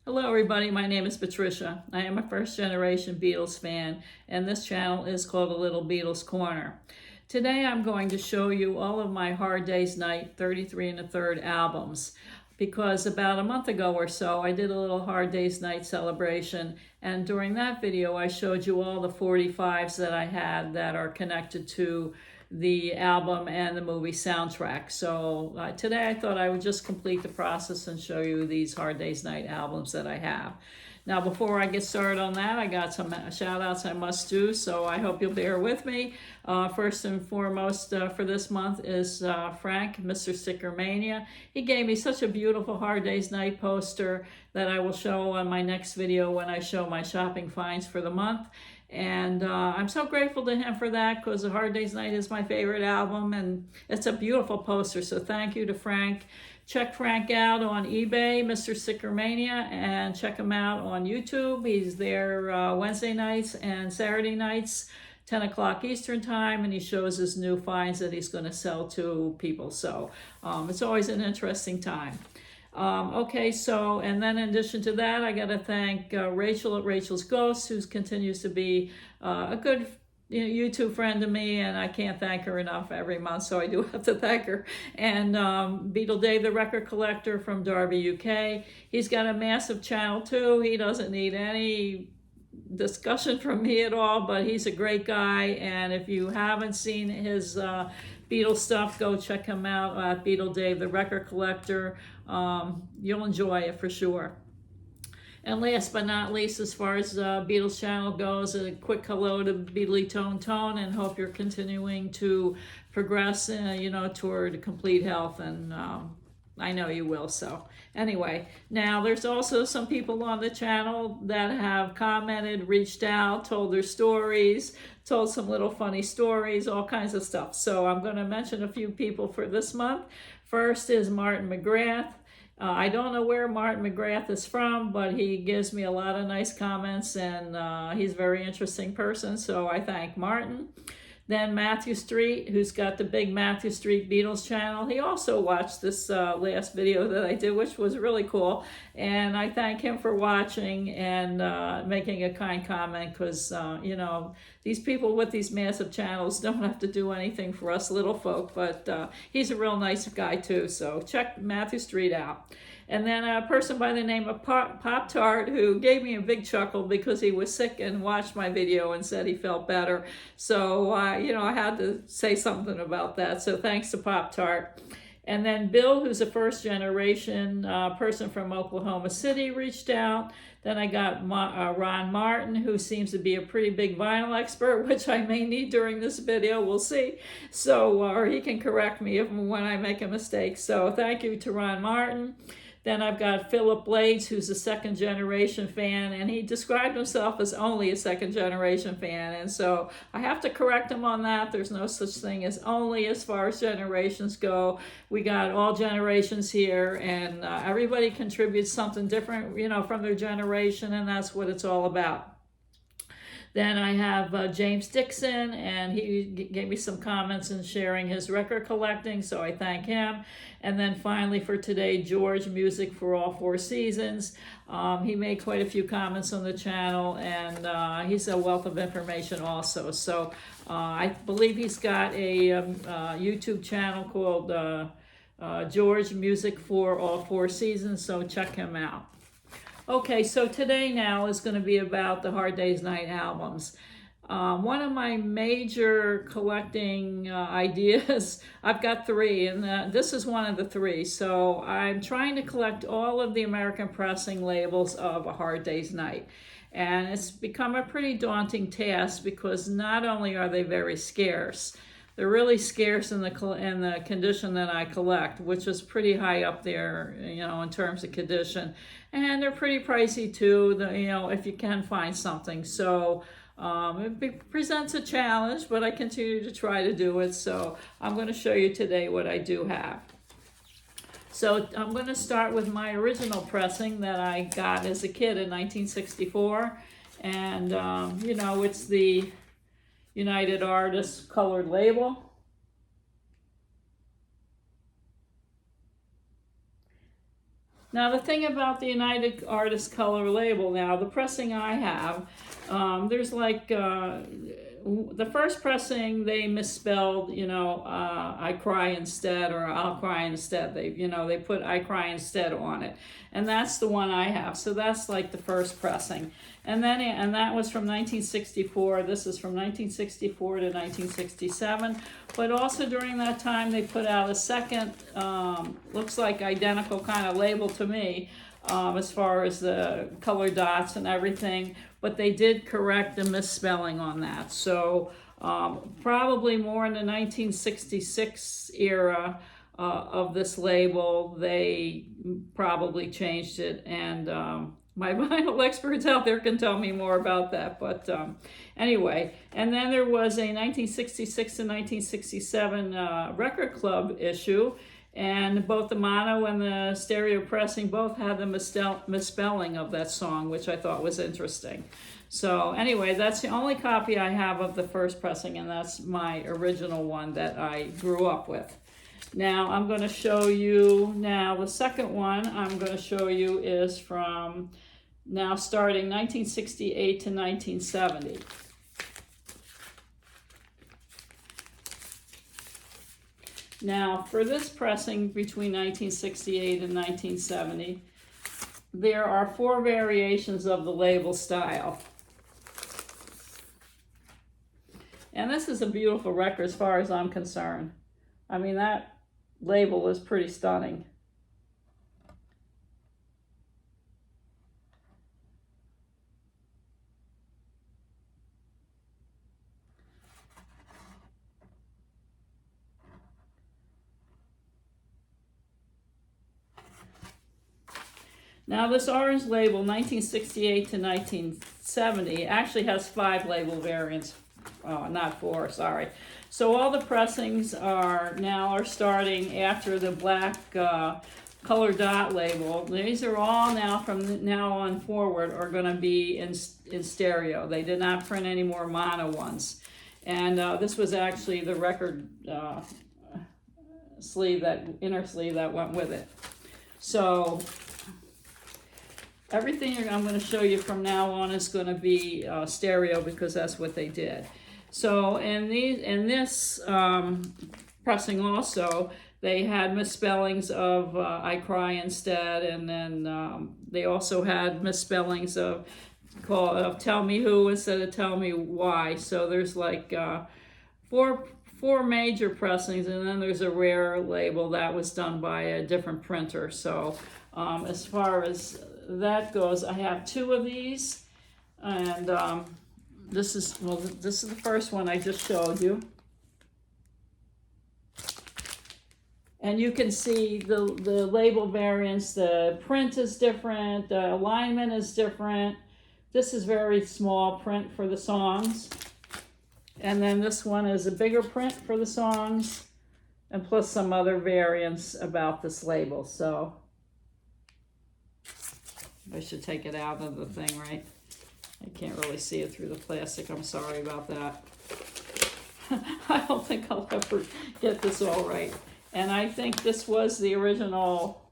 Hello everybody, my name is Patricia. I am a first generation Beatles fan, and this channel is called A Little Beatles Corner. Today I'm going to show you all of my Hard Day's Night 33 1/3 albums, because about a month ago or so I did a little Hard Day's Night celebration, and during that video I showed you all the 45s that I had that are connected to the album and the movie soundtrack. So today I thought I would just complete the process and show you these Hard Day's Night albums that I have. Now, before I get started on that, I got some shout outs I must do, so I hope you'll bear with me. First and foremost for this month is Frank, Mr. Stickermania. He gave me such a beautiful Hard Day's Night poster that I will show on my next video when I show my shopping finds for the month. And I'm so grateful to him for that, because A Hard Day's Night is my favorite album, and it's a beautiful poster. So thank you to Frank. Check Frank out on eBay, Mr. Stickermania, and check him out on YouTube. He's there Wednesday nights and Saturday nights, 10 o'clock Eastern time, and he shows his new finds that he's going to sell to people. So it's always an interesting time. Okay, so, and then in addition to that, I got to thank Rachel at Rachel's Ghosts, who continues to be a good YouTube friend to me, and I can't thank her enough every month, so I do have to thank her. And Beatle Dave, the record collector from Derby, UK. He's got a massive channel too. He doesn't need any discussion from me at all, but he's a great guy, and if you haven't seen his Beatles stuff, go check him out at Beatle Dave, the record collector. You'll enjoy it for sure. And last but not least, as far as Beatles channel goes, a quick hello to Beatly Tone, and hope you're continuing to progress, toward complete health, and I know you will. So anyway, now there's also some people on the channel that have commented, reached out, told their stories, told some little funny stories, all kinds of stuff. So I'm going to mention a few people for this month. First is Martin McGrath. I don't know where Martin McGrath is from, but he gives me a lot of nice comments, and he's a very interesting person, so I thank Martin. Then Matthew Street, who's got the big Matthew Street Beatles channel. He also watched this last video that I did, which was really cool. And I thank him for watching and making a kind comment, because, these people with these massive channels don't have to do anything for us little folk. But he's a real nice guy too. So check Matthew Street out. And then a person by the name of Pop-Tart, who gave me a big chuckle because he was sick and watched my video and said he felt better. So, I had to say something about that. So thanks to Pop-Tart. And then Bill, who's a first generation person from Oklahoma City, reached out. Then I got Ron Martin, who seems to be a pretty big vinyl expert, which I may need during this video. We'll see. So, or he can correct me when I make a mistake. So thank you to Ron Martin. Then I've got Philip Blades, who's a second generation fan, and he described himself as only a second generation fan. And so I have to correct him on that. There's no such thing as only as far as generations go. We got all generations here, and everybody contributes something different, from their generation, and that's what it's all about. Then I have James Dixon, and he gave me some comments and sharing his record collecting, so I thank him. And then finally for today, George, Music for All Four Seasons. He made quite a few comments on the channel, and he's a wealth of information also. So I believe he's got a YouTube channel called George, Music for All Four Seasons, so check him out. Okay, so today now is going to be about the Hard Day's Night albums. One of my major collecting ideas, I've got three, and this is one of the three. So I'm trying to collect all of the American pressing labels of A Hard Day's Night. And it's become a pretty daunting task, because not only are they very scarce, they're really scarce in the condition that I collect, which is pretty high up there, in terms of condition. And they're pretty pricey too, if you can find something. So it presents a challenge, but I continue to try to do it. So I'm going to show you today what I do have. So I'm going to start with my original pressing that I got as a kid in 1964. And, it's the United Artists colored label. Now the thing about the United Artists Color label, now the pressing I have, there's like, the first pressing they misspelled, you know, I cry instead, or I'll cry instead. They, you know, they put I cry instead on it. And that's the one I have. So that's like the first pressing. And then, and that was from 1964. This is from 1964 to 1967. But also during that time, they put out a second, looks like identical kind of label to me, as far as the color dots and everything. But they did correct the misspelling on that. So probably more in the 1966 era of this label, they probably changed it. And my vinyl experts out there can tell me more about that. But anyway, and then there was a 1966 to 1967 Record Club issue. And both the mono and the stereo pressing both had the misspelling of that song, which I thought was interesting. So anyway, that's the only copy I have of the first pressing, and that's my original one that I grew up with. Now I'm going to show you, now the second one I'm going to show you is from now starting 1968 to 1970. Now, for this pressing between 1968 and 1970, there are 4 variations of the label style. And this is a beautiful record as far as I'm concerned. I mean, that label is pretty stunning. Now this orange label, 1968 to 1970, actually has 5 label variants, not 4, sorry. So all the pressings are starting after the black color dot label. These are all now, from now on forward, are going to be in stereo. They did not print any more mono ones. And this was actually the record sleeve, that inner sleeve that went with it. So everything I'm going to show you from now on is going to be stereo, because that's what they did. So in this pressing also, they had misspellings of I cry instead, and then they also had misspellings of tell me who instead of tell me why. So there's like four major pressings, and then there's a rare label that was done by a different printer. So as far as that goes, I have 2 of these, and this is the first one I just showed you, and you can see the label variants. The print is different, the alignment is different. This is very small print for the songs, and then this one is a bigger print for the songs, and plus some other variants about this label. So I should take it out of the thing, right? I can't really see it through the plastic. I'm sorry about that. I don't think I'll ever get this all right. And I think this was the original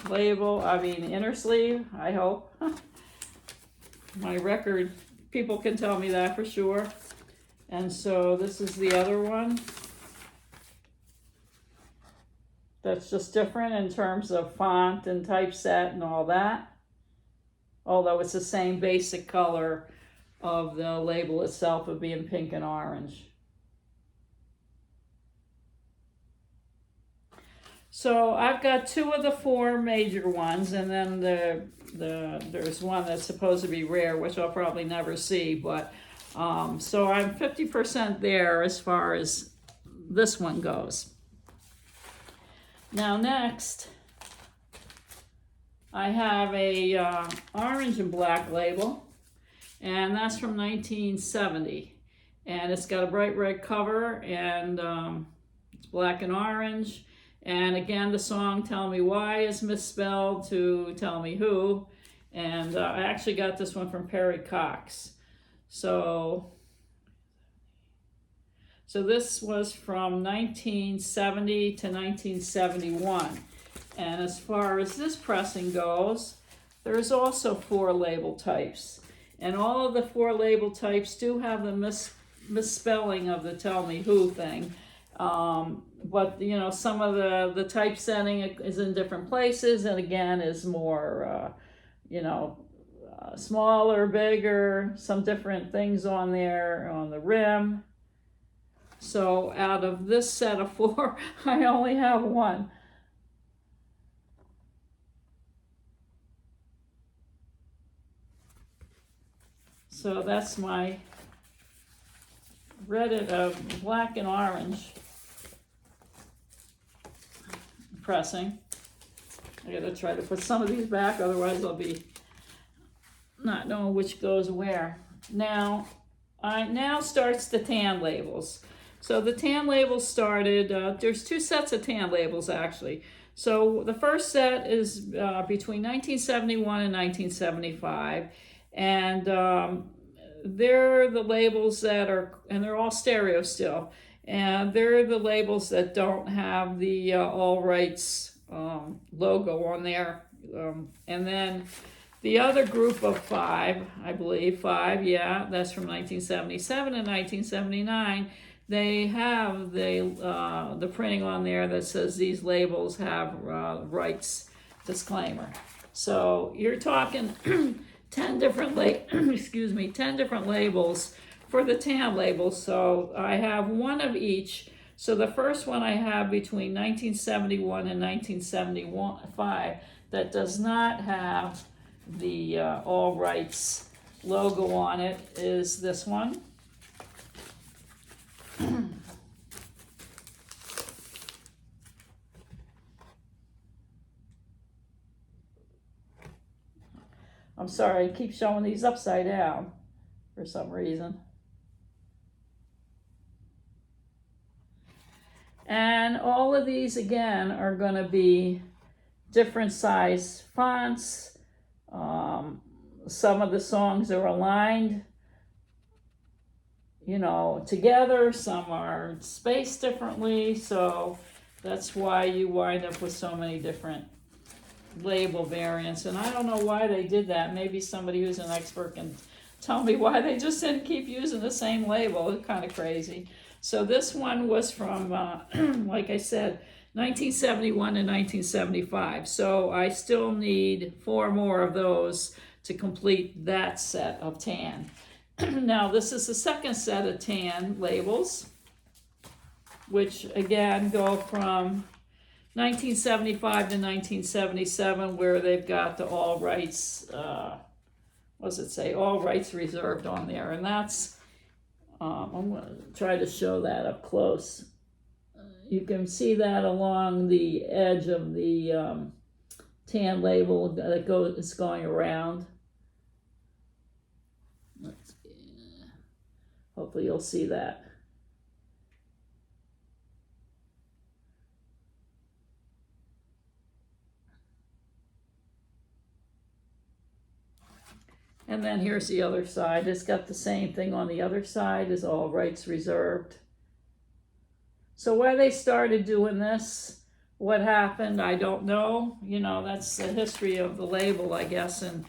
label, inner sleeve, I hope. My record people can tell me that for sure. And so this is the other one. That's just different in terms of font and typeset and all that. Although it's the same basic color of the label itself, of being pink and orange. So I've got 2 of the 4 major ones, and then there's one that's supposed to be rare, which I'll probably never see. But so I'm 50% there as far as this one goes. Now next, I have a orange and black label, and that's from 1970. And it's got a bright red cover, and it's black and orange. And again, the song Tell Me Why is misspelled to Tell Me Who. And I actually got this one from Perry Cox. So this was from 1970 to 1971. And as far as this pressing goes, there's also 4 label types. And all of the 4 label types do have the misspelling of the tell me who thing. But you know, some of the typesetting is in different places, and again is more, you know, smaller, bigger, some different things on there on the rim. So out of this set of 4, I only have 1. So that's my red, black and orange pressing. I gotta try to put some of these back, otherwise I'll be not knowing which goes where. Now starts the tan labels. So the tan labels started, there's 2 sets of tan labels actually. So the first set is between 1971 and 1975. And they're the labels that are, and they're all stereo still, and they're the labels that don't have the All Rights logo on there. And then the other group of 5, I believe, 5, yeah, that's from 1977 and 1979, they have the printing on there that says these labels have rights disclaimer. So you're talking 10 different 10 different labels for the tan labels. So I have 1 of each. So the first one I have between 1971 and 1975 that does not have the All Rights logo on it is this one. I'm sorry, I keep showing these upside down for some reason. And all of these, again, are going to be different size fonts. Some of the songs are aligned, you know, together. Some are spaced differently. So that's why you wind up with so many different label variants. And I don't know why they did that. Maybe somebody who's an expert can tell me why they just didn't keep using the same label. It's kind of crazy. So this one was from, like I said, 1971 and 1975. So I still need 4 more of those to complete that set of tan. Now this is the second set of tan labels, which again go from 1975 to 1977, where they've got the All Rights, what does it say? All Rights Reserved on there. And that's, I'm going to try to show that up close. You can see that along the edge of the tan label that is going around. Let's see. Hopefully you'll see that. And then here's the other side. It's got the same thing on the other side, is All Rights Reserved. So why they started doing this, what happened, I don't know. You know, that's the history of the label, I guess. And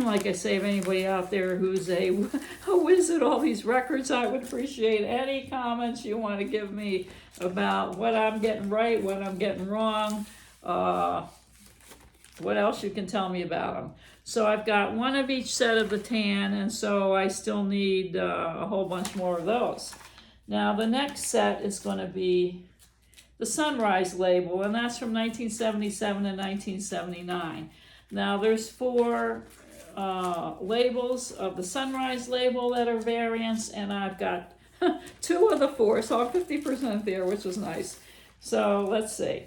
like I say, if anybody out there who's a whiz at all these records, I would appreciate any comments you want to give me about what I'm getting right, what I'm getting wrong, what else you can tell me about them. So I've got 1 of each set of the tan, and so I still need a whole bunch more of those. Now the next set is going to be the Sunrise label, and that's from 1977 and 1979. Now there's 4 labels of the Sunrise label that are variants, and I've got 2 of the 4, so I'm 50% there, which was nice. So let's see.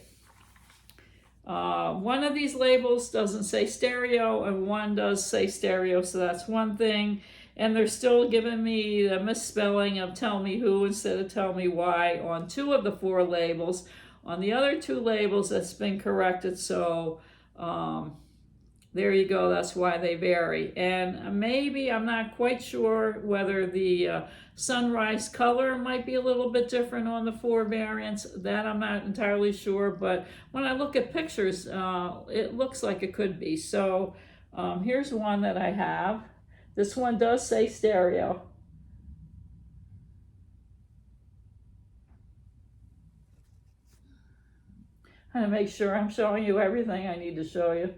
1 of these labels doesn't say stereo, and 1 does say stereo, so that's one thing. And they're still giving me the misspelling of tell me who instead of tell me why on 2 of the 4 labels. On the other 2 labels, that's been corrected, so There you go, that's why they vary. And maybe, I'm not quite sure whether the sunrise color might be a little bit different on the 4 variants. That I'm not entirely sure, but when I look at pictures, it looks like it could be. So here's one that I have. This one does say stereo. I'm going to make sure I'm showing you everything I need to show you.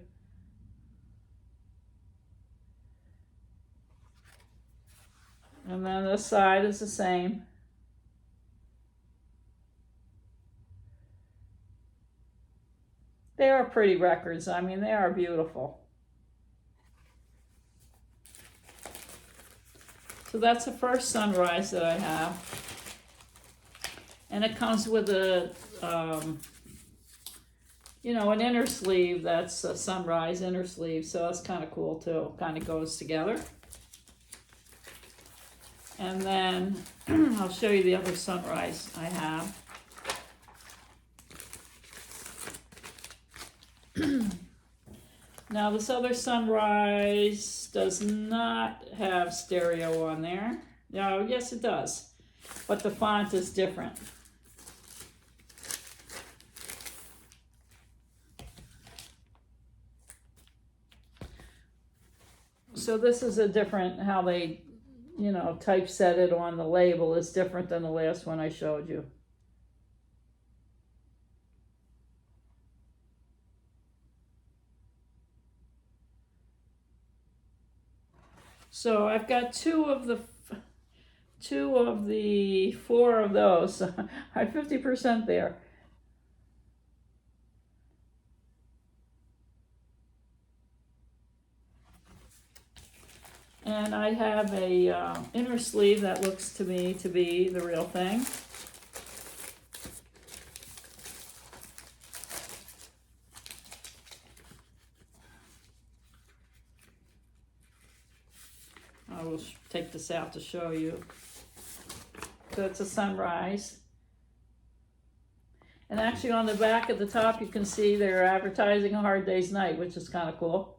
And then this side is the same. They are pretty records. I mean, they are beautiful. So that's the first sunrise that I have. And it comes with a, you know, an inner sleeve. That's a sunrise inner sleeve. So that's kind of cool too. Kind of goes together. And then I'll show you the other sunrise I have. Now this other sunrise does not have stereo on there. No, yes it does, but the font is different. So this is a different, how they, you know, typeset it on the label is different than the last one I showed you. So I've got two of the 4 of those. I'm 50% there. And I have a inner sleeve that looks to me to be the real thing. I will take this out to show you. So it's a sunrise. And actually on the back at the top you can see they're advertising a Hard Day's Night, which is kind of cool.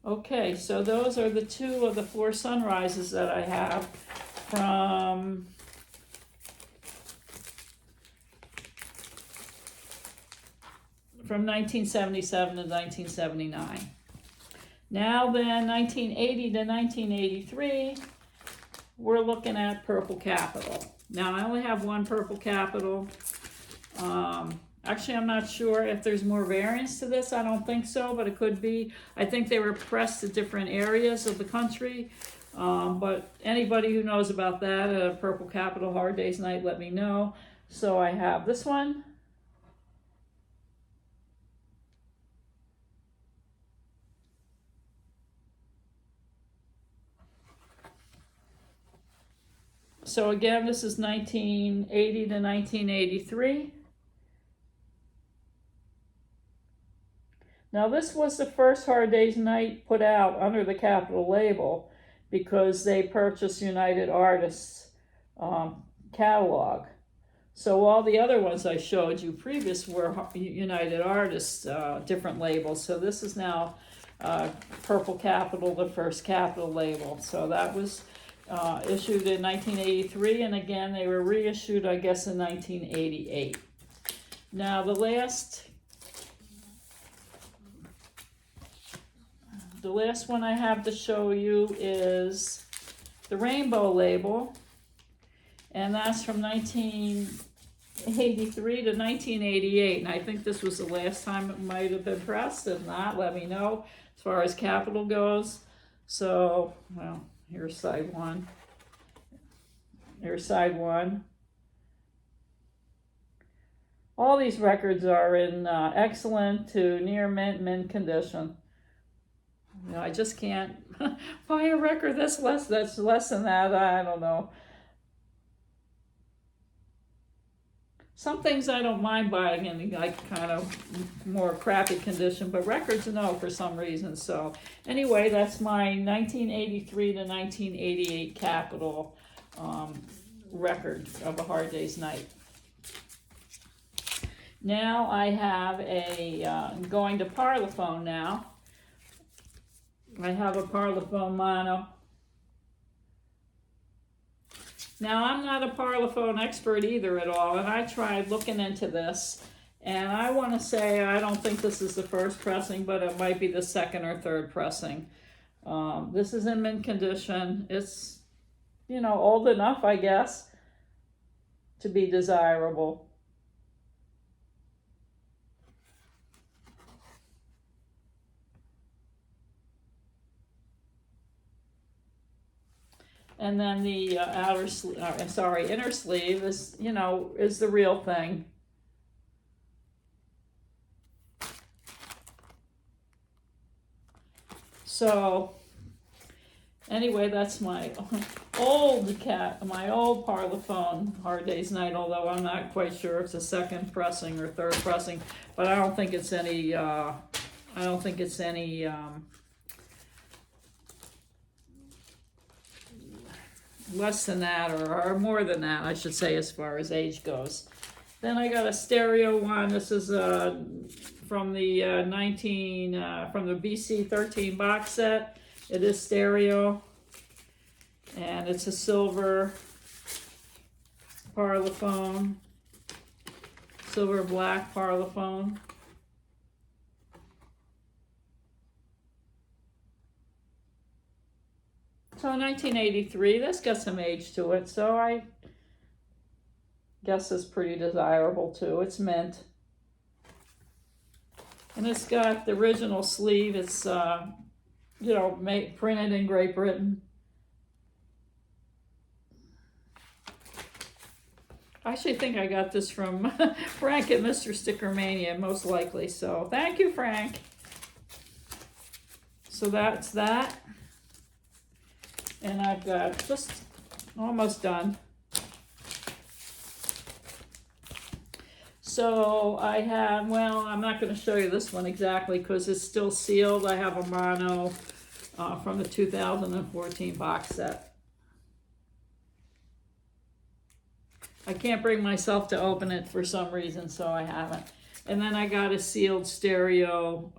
Okay, so those are the 2 of the 4 sunrises that I have from from 1977 to 1979. Now then, 1980 to 1983, we're looking at Purple Capital. Now I only have one Purple Capital. Actually, I'm not sure if there's more variants to this. I don't think so, but it could be. I think they were pressed to different areas of the country. But anybody who knows about that, Purple Capital Hard Day's Night, let me know. So I have this one. So again, this is 1980 to 1983. Now this was the first Hard Day's Night put out under the Capitol label because they purchased United Artists catalog. So all the other ones I showed you previous were United Artists different labels. So this is now Purple Capital, the first Capitol label. So that was issued in 1983, and again they were reissued I guess in 1988. Now the last one I have to show you is the Rainbow label, and that's from 1983 to 1988, and I think this was the last time it might have been pressed. If not, let me know as far as Capitol goes. So, well, here's side one. Here's side one. All these records are in excellent to near mint condition. You know, I just can't buy a record that's less than that. I don't know. Some things I don't mind buying in like kind of more crappy condition, but records no for some reason. So anyway, that's my 1983 to 1988 Capitol record of A Hard Day's Night. Now I have going to Parlophone now. I have a Parlophone mono. Now I'm not a Parlophone expert either at all, and I tried looking into this, and I want to say I don't think this is the first pressing, but it might be the second or third pressing. This is in mint condition. It's, you know, old enough, I guess, to be desirable. And then the inner sleeve is, you know, is the real thing. So anyway, that's my old Parlophone Hard Day's Night, although I'm not quite sure if it's a second pressing or third pressing, but I don't think it's any less than that, or more than that, I should say, as far as age goes. Then I got a stereo one. This is from the from the BC 13 box set. It is stereo, and it's a silver Parlophone, silver black Parlophone. So 1983, this got some age to it, so I guess it's pretty desirable too. It's mint. And it's got the original sleeve. It's, you know, printed in Great Britain. I actually think I got this from Frank at Mr. Sticker Mania, most likely. So thank you, Frank. So that's that. And I've got just almost done. So I have, well, I'm not going to show you this one exactly because it's still sealed. I have a mono from the 2014 box set. I can't bring myself to open it for some reason, so I haven't. And then I got a sealed stereo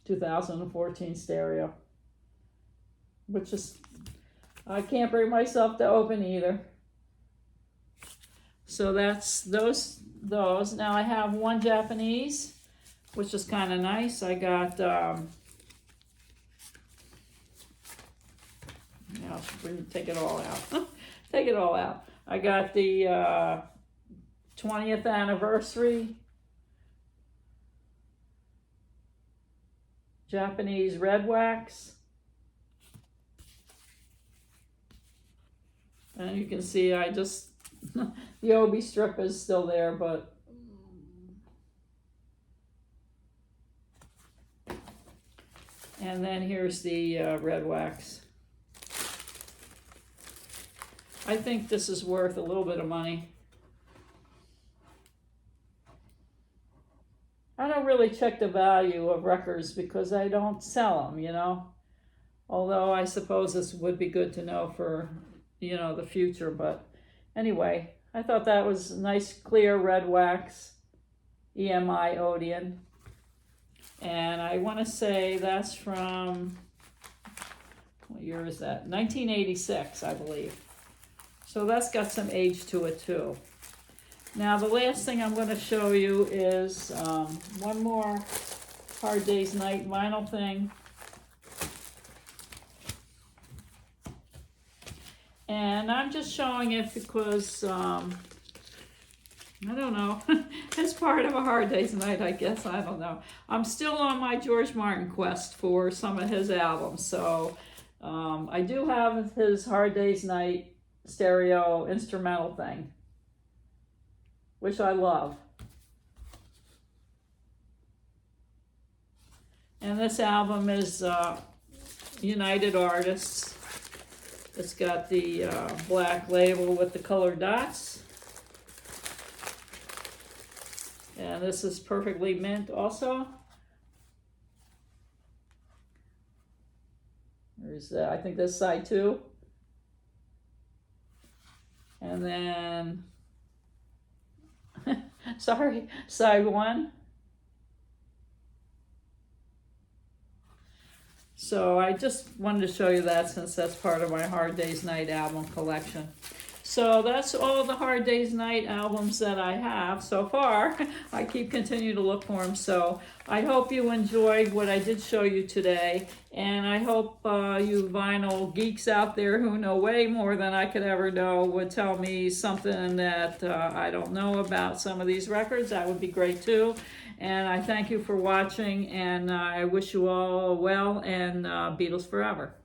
2014 stereo, which is, I can't bring myself to open either. So that's those. Now I have one Japanese, which is kind of nice. I got, take it all out. Take it all out. I got the 20th anniversary Japanese red wax. And you can see I just, the obi strip is still there, but and then here's the red wax. I think this is worth a little bit of money. I don't really check the value of records because I don't sell them, you know. Although I suppose this would be good to know for, you know, the future. But anyway, I thought that was nice, clear red wax, EMI AHDN. And I want to say that's from, what year is that? 1986, I believe. So that's got some age to it too. Now the last thing I'm going to show you is one more Hard Day's Night vinyl thing. And I'm just showing it because, I don't know, it's part of a Hard Day's Night, I guess, I don't know. I'm still on my George Martin quest for some of his albums, so I do have his Hard Day's Night stereo instrumental thing, which I love. And this album is United Artists. It's got the black label with the colored dots. And this is perfectly mint also. There's, I think this side too. And then, sorry, side 1. So I just wanted to show you that since that's part of my Hard Day's Night album collection. So that's all the Hard Day's Night albums that I have so far. I keep continuing to look for them. So I hope you enjoyed what I did show you today. And I hope you vinyl geeks out there who know way more than I could ever know would tell me something that I don't know about some of these records. That would be great too. And I thank you for watching, and I wish you all well, and Beatles forever.